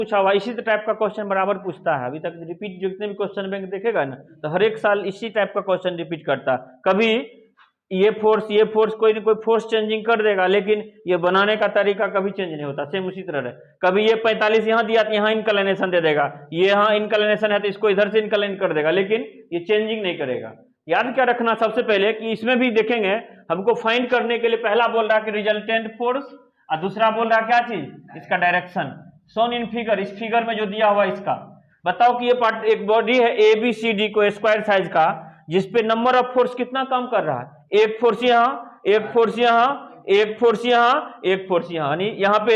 पूछा हुआ इसी टाइप का क्वेश्चन बराबर पूछता है। अभी तक रिपीट जितने भी क्वेश्चन बैंक देखेगा ना तो हर एक साल इसी टाइप का क्वेश्चन रिपीट करता है। कभी ये फोर्स कोई ना कोई फोर्स चेंजिंग कर देगा, लेकिन ये बनाने का तरीका कभी चेंज नहीं होता, सेम उसी तरह है। कभी ये 45 यहाँ दिया तो यहाँ इनक्लिनेशन दे देगा, ये यहाँ इनक्लिनेशन है तो इसको इधर से इनक्लाइन कर देगा, लेकिन ये चेंजिंग नहीं करेगा। याद क्या रखना सबसे पहले कि इसमें भी देखेंगे हमको फाइंड करने के लिए पहला बोल रहा है कि रिजल्टेंट फोर्स और दूसरा बोल रहा है क्या चीज, इसका डायरेक्शन शोन इन फिगर। इस फिगर में जो दिया हुआ इसका बताओ कि ये पार्ट एक बॉडी है ए बी सी डी को स्क्वायर साइज का, जिसपे नंबर ऑफ फोर्स कितना काम कर रहा है, एक फोर्स यहाँ, एक फोर्स यहाँ, एक फोर्स यहाँ, एक फोर्स यहाँ, यानी यहाँ पे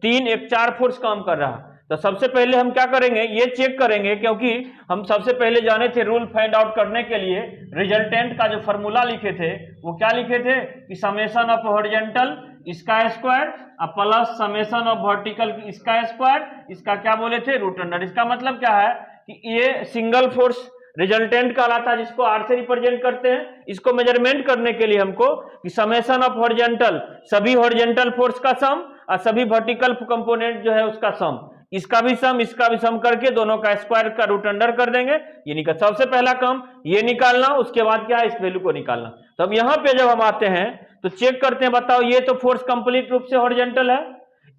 3 1 4 फोर्स काम कर रहा है। तो सबसे पहले हम क्या करेंगे, ये चेक करेंगे, क्योंकि हम सबसे पहले जाने थे रूल फाइंड आउट करने के लिए रिजल्टेंट का जो फॉर्मूला लिखे थे वो क्या लिखे थे कि समेशन ऑफ हॉरिजॉन्टल इसका square plus summation of vertical इसका स्क्वायर, इसका क्या बोले थे रूट अंडर। इसका मतलब क्या है कि ये सिंगल फोर्स रिजल्टेंट कहलाता है, जिसको आर से रिप्रेजेंट करते हैं। इसको मेजरमेंट करने के लिए हमको कि समेशन ऑफ हॉरिजॉन्टल सभी हॉरिजॉन्टल फोर्स का सम और सभी वर्टिकल कंपोनेंट जो है उसका सम, इसका भी सम करके दोनों का स्क्वायर का रूट अंडर कर देंगे। ये निकल सबसे पहला काम ये निकालना, उसके बाद क्या है इस वैल्यू को निकालना। तो अब यहां पे जब हम आते हैं तो चेक करते हैं, बताओ ये तो फोर्स कंप्लीट रूप से हॉरिजॉन्टल है,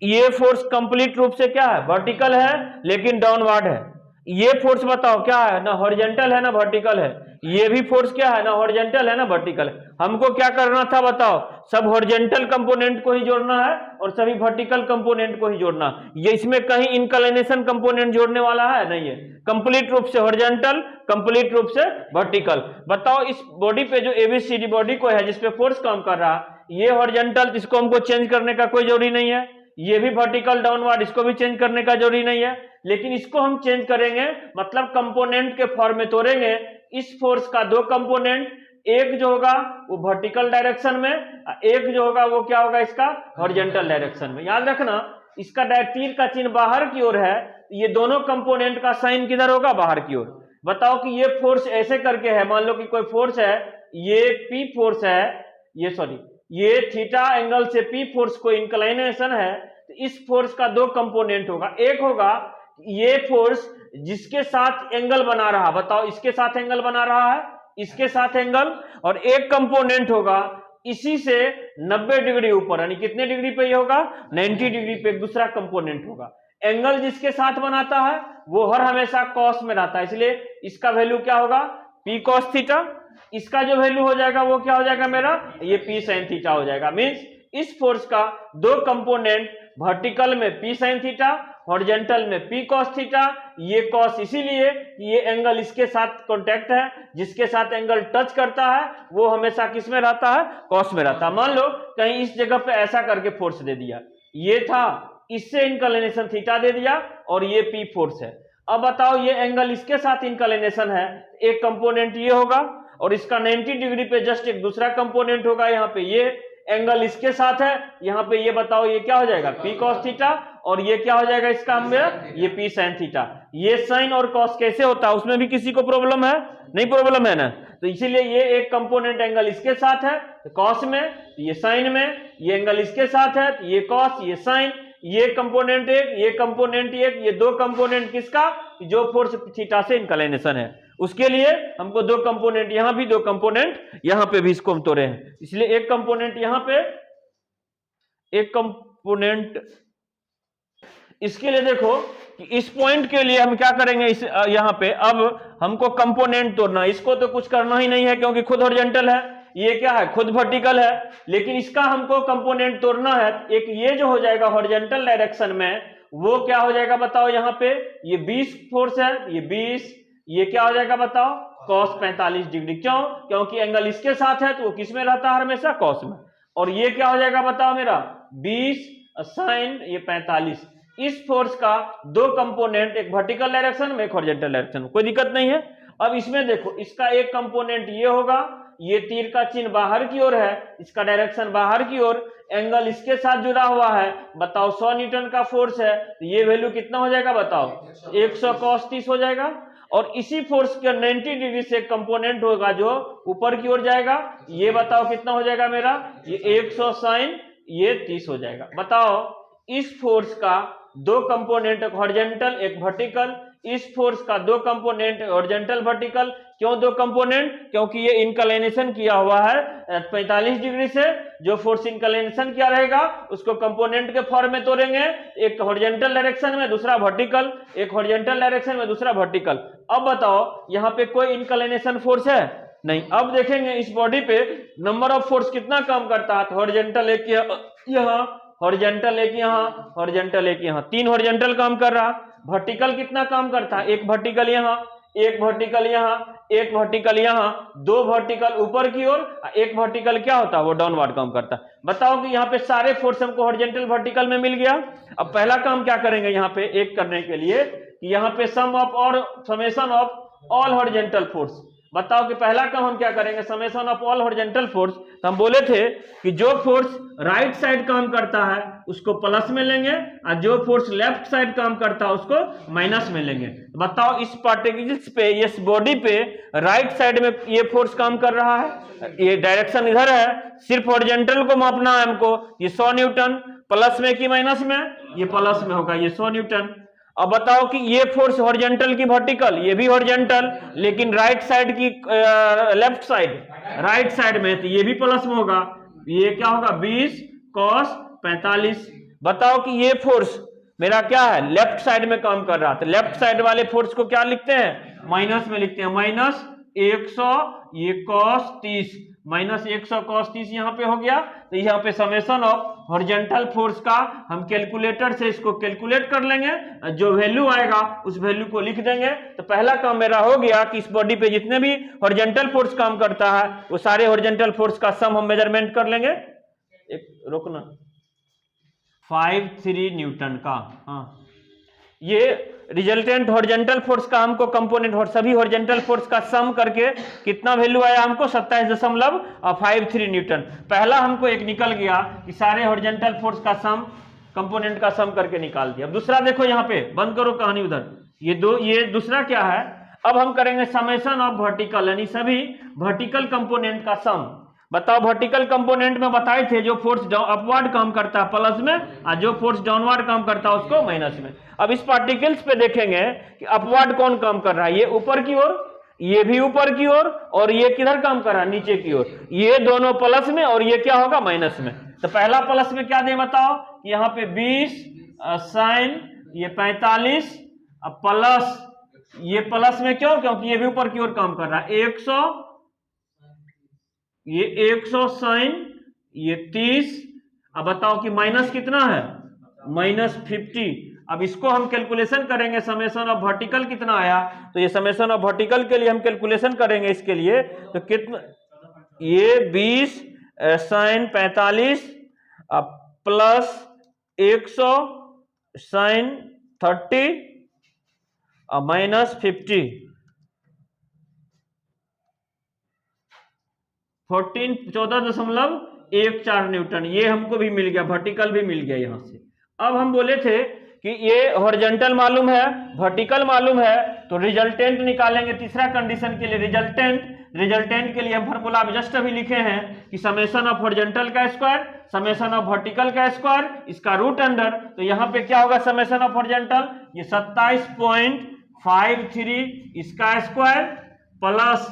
ये फोर्स कंप्लीट रूप से क्या है वर्टिकल है लेकिन डाउनवर्ड है। ये फोर्स बताओ क्या है, ना हॉरिजॉन्टल है ना वर्टिकल है। ये भी फोर्स क्या है, ना हॉरिजॉन्टल है ना वर्टिकल है। हमको क्या करना था बताओ, सब हॉरिजॉन्टल कंपोनेंट को ही जोड़ना है और सभी वर्टिकल कंपोनेंट को ही जोड़ना। ये इसमें कहीं इनक्लिनेशन कंपोनेंट जोड़ने वाला है नहीं है, कंप्लीट रूप से हॉरिजॉन्टल कंप्लीट रूप से वर्टिकल। बताओ इस बॉडी पे जो एबीसीडी बॉडी को है जिसपे फोर्स काम कर रहा है, ये हॉरिजॉन्टल, इसको हमको चेंज करने का कोई जरूरी नहीं है। ये भी वर्टिकल डाउनवर्ड, इसको भी चेंज करने का जरूरी नहीं है, लेकिन इसको हम चेंज करेंगे, मतलब कंपोनेंट के फॉर्म में तोड़ेंगे। इस फोर्स का दो कंपोनेंट, एक जो होगा वो वर्टिकल डायरेक्शन में, एक जो होगा वो क्या होगा इसका हॉरिजॉन्टल डायरेक्शन में। याद रखना इसका तीर का चिन्ह बाहर की ओर है, ये दोनों कंपोनेंट का साइन किधर होगा, बाहर की ओर। बताओ कि ये फोर्स ऐसे करके है, मान लो कि कोई फोर्स है, ये पी फोर्स है, ये थीटा एंगल से पी फोर्स को इंक्लाइनेशन है, तो इस फोर्स का दो कंपोनेंट होगा। एक होगा ये फोर्स जिसके साथ एंगल बना रहा, बताओ इसके साथ एंगल बना रहा है, इसके साथ एंगल, और एक कंपोनेंट होगा इसी से 90 डिग्री ऊपर, यानी कितने डिग्री पे ये होगा 90 डिग्री पे एक दूसरा कंपोनेंट होगा। एंगल जिसके साथ बनाता है वो हर हमेशा कॉस में रहता है, इसलिए इसका वैल्यू क्या होगा पी कॉस थीटा। इसका जो वैल्यू हो जाएगा वो क्या हो जाएगा मेरा, ये पी साइन थीटा हो जाएगा। मींस इस फोर्स का दो कंपोनेंट वर्टिकल में पी साइन थीटा, हॉरिजॉन्टल में पी कॉस थीटा। ये कॉस इसीलिए कि ये एंगल इसके साथ कांटेक्ट है, जिसके साथ एंगल टच करता है वो हमेशा किस में रहता है, कॉस में रहता है। मान लो कहीं इस जगह पे ऐसा करके फोर्स दे दिया, ये था, इससे इंक्लिनेशन थीटा दे दिया और ये पी फोर्स है। अब बताओ ये एंगल इसके साथ इंक्लिनेशन है, एक कंपोनेंट ये होगा और इसका 90 डिग्री पे जस्ट एक दूसरा कंपोनेंट होगा, यहाँ पे ये एंगल इसके साथ है, यहाँ पे ये बताओ ये क्या हो जाएगा पी कॉस थीटा, और ये क्या हो जाएगा इसका मेरा ये पी साइन थीटा। ये साइन और कॉस कैसे होता है, उसमें भी किसी को प्रॉब्लम है, नहीं प्रॉब्लम है ना। तो इसीलिए ये एक कंपोनेंट एंगल इसके साथ है तो कॉस में, ये साइन में, ये एंगल इसके साथ है तो ये कॉस, ये साइन, ये कंपोनेंट एक, ये कंपोनेंट एक, ये दो कंपोनेंट किसका, जो फोर्स थीटा से इंक्लिनेशन है उसके लिए हमको दो कंपोनेंट, यहां भी दो कंपोनेंट, यहां पे भी इसको हम तोड़े हैं, इसलिए एक कंपोनेंट यहां पे, एक कंपोनेंट इसके लिए। देखो कि इस पॉइंट के लिए हम क्या करेंगे, इस यहां पे अब हमको कंपोनेंट तोड़ना, इसको तो कुछ करना ही नहीं है क्योंकि खुद हॉरिजॉन्टल है, ये क्या है खुद वर्टिकल है, लेकिन इसका हमको कंपोनेंट तोड़ना है। एक ये जो हो जाएगा हॉरिजॉन्टल डायरेक्शन में, वो क्या हो जाएगा बताओ, यहाँ पे ये 20 फोर्स है, ये 20, ये क्या हो जाएगा बताओ cos 45 डिग्री। क्यों, क्योंकि एंगल इसके साथ है तो वो किस में रहता है हमेशा cos में। और ये क्या हो जाएगा बताओ मेरा 20 साइन ये 45। इस फोर्स का दो कंपोनेंट, एक वर्टिकल डायरेक्शन में एक हॉरिजॉन्टल डायरेक्शन में, कोई दिक्कत नहीं है। अब इसमें देखो इसका एक कंपोनेंट ये होगा, ये तीर का चिन्ह बाहर की ओर है, इसका डायरेक्शन बाहर की ओर, एंगल इसके साथ जुड़ा हुआ है, बताओ 100 न्यूटन का फोर्स है, तो ये वैल्यू कितना हो जाएगा बताओ 100 cos 30 हो जाएगा। और इसी फोर्स के 90 डिग्री से कंपोनेंट होगा जो ऊपर की ओर जाएगा, ये बताओ कितना हो जाएगा मेरा, ये 100 साइन ये 30 हो जाएगा। बताओ इस फोर्स का दो कंपोनेंट, एक हॉरिजॉन्टल एक वर्टिकल। इस फोर्स का दो कंपोनेंट हॉरिजॉन्टल वर्टिकल। क्यों दो कंपोनेंट? क्योंकि ये इंक्लिनेशन किया हुआ है 45 डिग्री से। जो फोर्स इंक्लिनेशन किया रहेगा उसको कंपोनेंट के फॉर्म में तोड़ेंगे, एक हॉरिजॉन्टल डायरेक्शन में दूसरा वर्टिकल, एक हॉरिजॉन्टल डायरेक्शन में दूसरा वर्टिकल। अब बताओ यहाँ पे कोई इंक्लिनेशन फोर्स है? नहीं। अब देखेंगे इस बॉडी पे नंबर ऑफ फोर्स कितना काम करता है। तो हॉरिजॉन्टल एक यहाँ, हॉरिजॉन्टल एक यहाँ, हॉरिजॉन्टल एक यहाँ, 3 हॉरिजॉन्टल काम कर रहा। वर्टिकल कितना काम करता है? एक वर्टिकल यहाँ, एक वर्टिकल यहाँ, एक वर्टिकल यहाँ, 2 वर्टिकल ऊपर की ओर, एक वर्टिकल क्या होता है? वो डाउनवर्ड काम करता है। बताओ कि यहाँ पे सारे फोर्स हमको हॉरिजॉन्टल वर्टिकल में मिल गया। अब पहला काम क्या करेंगे यहाँ पे एक करने के लिए कि यहाँ पे सम ऑफ और summation of all horizontal force. बताओ कि पहला काम हम क्या करेंगे? Summation of all horizontal force. तो हम बोले थे कि जो फोर्स राइट साइड काम करता है उसको प्लस में लेंगे और जो फोर्स लेफ्ट साइड काम करता है उसको माइनस में लेंगे। बताओ इस पार्टिकल्स पे, इस बॉडी पे राइट साइड में ये फोर्स काम कर रहा है, ये डायरेक्शन इधर है, सिर्फ हॉरिजॉन्टल को मापना है हमको। ये 100 न्यूटन प्लस में कि माइनस में? ये प्लस में होगा, ये 100 न्यूटन। अब बताओ कि ये फोर्स हॉरिजॉन्टल की वर्टिकल, ये भी हॉरिजॉन्टल लेकिन राइट साइड की लेफ्ट साइड, राइट साइड में, तो ये भी प्लस में होगा। ये क्या होगा? 20 cos 45। बताओ कि ये फोर्स मेरा क्या है? लेफ्ट साइड में काम कर रहा था। लेफ्ट साइड वाले फोर्स को क्या लिखते हैं? माइनस में लिखते हैं। माइनस 100 ये cos 30, माइनस 100 cos 30 यहाँ पे हो गया। तो यहाँ पे समेशन ऑफ हॉरिजॉन्टल फोर्स का हम कैलकुलेटर से इसको कैलकुलेट कर लेंगे, जो वैल्यू आएगा उस वैल्यू को लिख देंगे। तो पहला काम मेरा हो गया कि इस बॉडी पे जितने भी हॉरिजॉन्टल फोर्स काम करता है वो सारे हॉरिजॉन्टल फोर्स का सम हम मेजरमेंट कर लेंगे। एक रोकना, 53 न्यूटन का। हाँ, ये रिजल्टेंट हॉरिजॉन्टल फोर्स का हमको कंपोनेंट और सभी हॉरिजॉन्टल फोर्स का सम करके कितना वैल्यू आया हमको? 27.53 न्यूटन। पहला हमको एक निकल गया कि सारे हॉरिजॉन्टल फोर्स का सम कंपोनेंट का सम करके निकाल दिया। अब दूसरा देखो यहाँ पे, बंद करो कहानी उधर। ये दूसरा क्या है? अब हम करेंगे समेशन ऑफ वर्टिकल, यानी सभी वर्टिकल कंपोनेंट का सम। बताओ वर्टिकल कंपोनेंट में बताए थे जो फोर्स अपवर्ड काम करता है प्लस में और जो फोर्स डाउनवर्ड काम करता है उसको माइनस में। अब इस पार्टिकल्स पे देखेंगे कि अपवर्ड कौन काम कर रहा है? ये ऊपर की ओर, ये भी ऊपर की ओर, और ये किधर काम कर रहा है? नीचे की ओर। ये दोनों प्लस में और ये क्या होगा? माइनस में। तो पहला प्लस में क्या दे बताओ? यहाँ पे 20 साइन ये 45 प्लस, ये प्लस में क्यों? क्योंकि ये भी ऊपर की ओर काम कर रहा है। 100 ये 100 साइन ये 30। अब बताओ कि माइनस कितना है? माइनस 50। अब इसको हम कैलकुलेशन करेंगे, समेशन ऑफ वर्टिकल कितना आया। तो ये समेशन ऑफ वर्टिकल के लिए हम कैलकुलेशन करेंगे इसके लिए। तो कितना? ये 20 sine 45 plus 100 sine 30 minus 50, 14.14 newton. ये हमको भी मिल गया, वर्टिकल भी मिल गया यहाँ से। अब हम बोले थे कि ये हॉरिजॉन्टल मालूम है, वर्टिकल मालूम है, तो रिजल्टेंट निकालेंगे तीसरा कंडीशन के लिए। रिजल्टेंट के लिए हम फॉर्मूला जस्ट अभी लिखे हैं कि समेशन ऑफ हॉरिजॉन्टल का स्क्वायर, समेशन ऑफ वर्टिकल का स्क्वायर, इसका रूट अंडर। तो यहाँ पे क्या होगा? समेशन ऑफ हॉरिजॉन्टल ये 27.53 इसका स्क्वायर प्लस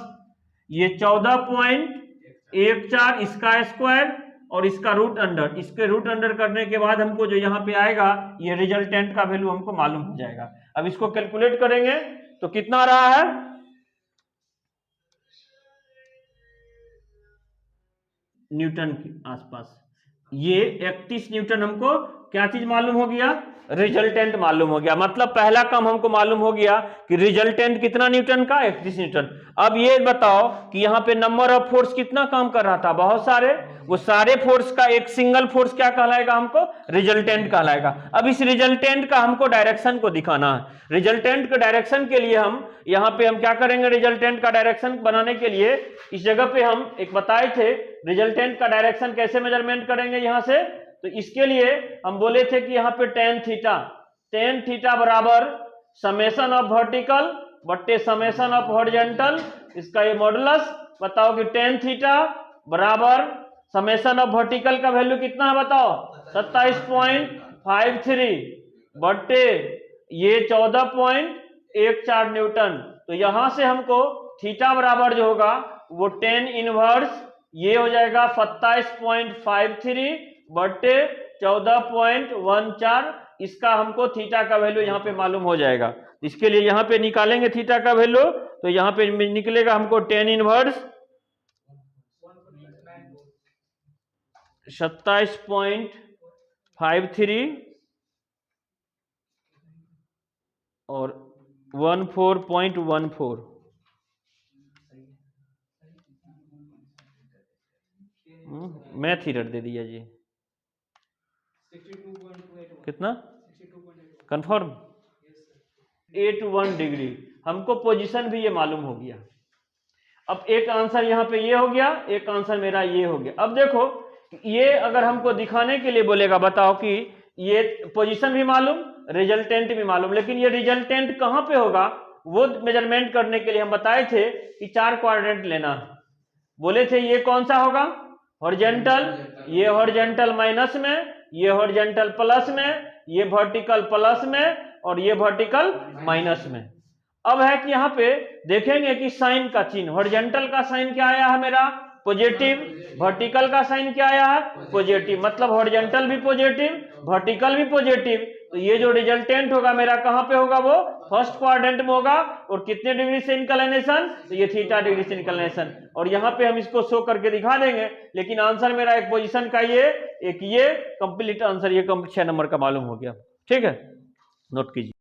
ये 14.14 इसका स्क्वायर और इसका रूट अंडर। इसके रूट अंडर करने के बाद हमको जो यहाँ पे आएगा ये रिजल्टेंट का वैल्यू हमको मालूम हो जाएगा। अब इसको कैलकुलेट करेंगे तो कितना आ रहा है? न्यूटन के आसपास। ये 31 न्यूटन हमको क्या चीज मालूम हो गया? रिजल्टेंट मालूम हो गया। मतलब पहला काम हमको मालूम हो गया कि रिजल्टेंट कितना न्यूटन का? 31 न्यूटन। अब ये बताओ कि यहाँ पे नंबर ऑफ फोर्स कितना काम कर रहा था? बहुत सारे। वो सारे फोर्स का एक सिंगल फोर्स क्या कहलाएगा? हमको रिजल्टेंट कहलाएगा। अब इस रिजल्टेंट का हमको डायरेक्शन को दिखाना है। रिजल्टेंट के डायरेक्शन के लिए हम यहाँ पे हम क्या करेंगे? रिजल्टेंट का डायरेक्शन बनाने के लिए इस जगह पे हम एक बताए थे रिजल्टेंट का डायरेक्शन कैसे मेजरमेंट करेंगे यहाँ से। तो इसके लिए हम बोले थे कि यहाँ पे टेन थीटा बराबर समेशन ऑफ वर्टिकल बट्टे समेशन ऑफ हॉरिजॉन्टल, इसका ये मॉडुलस। बताओ कि टेन थीटा बराबर समेशन ऑफ वर्टिकल का वैल्यू कितना है? बताओ 27.53 बट्टे ये 14.14 न्यूटन। तो यहां से हमको थीटा बराबर जो होगा वो 10 इनवर्स ये हो जाएगा 27.53 बट्टे 14.14। इसका हमको थीटा का वैल्यू यहाँ पे मालूम हो जाएगा। इसके लिए यहाँ पे निकालेंगे थीटा का वैल्यू, तो यहाँ पे निकलेगा हमको 10 इनवर्स 27.53 और 14.14। मैथ एरर दे दिया जी। कितना कंफर्म? 81 डिग्री। हमको पोजीशन भी ये मालूम हो गया। अब एक आंसर यहाँ पे ये हो गया, एक आंसर मेरा ये हो गया। अब देखो ये अगर हमको दिखाने के लिए बोलेगा बताओ कि ये पोजीशन भी मालूम, रिजल्टेंट भी मालूम, लेकिन ये रिजल्टेंट कहाँ पे होगा वो मेजरमेंट करने के लिए हम बताए थे कि 4 क्वाड्रेंट लेना। बोले थे ये कौन सा होगा? हॉरिजॉन्टल, ये हॉरिजॉन्टल माइनस में, ये हॉरिजॉन्टल प्लस में, ये वर्टिकल प्लस में और ये वर्टिकल माइनस में। अब है कि यहाँ पे देखेंगे कि साइन का चिन्ह, हॉरिजॉन्टल का साइन क्या आया है मेरा? पॉजिटिव। वर्टिकल का साइन क्या आया है? पॉजिटिव। मतलब हॉरिजॉन्टल भी पॉजिटिव, वर्टिकल भी पॉजिटिव। तो ये जो रिजल्टेंट होगा मेरा कहाँ पे होगा? वो फर्स्ट क्वाड्रेंट में होगा। और कितने डिग्री से इंक्लिनेशन? तो ये थीटा डिग्री से इंक्लिनेशन। और यहाँ पे हम इसको शो करके दिखा देंगे। लेकिन आंसर मेरा एक पोजीशन का ये, एक ये, कंप्लीट आंसर ये 6 नंबर का मालूम हो गया। ठीक है, नोट कीजिए।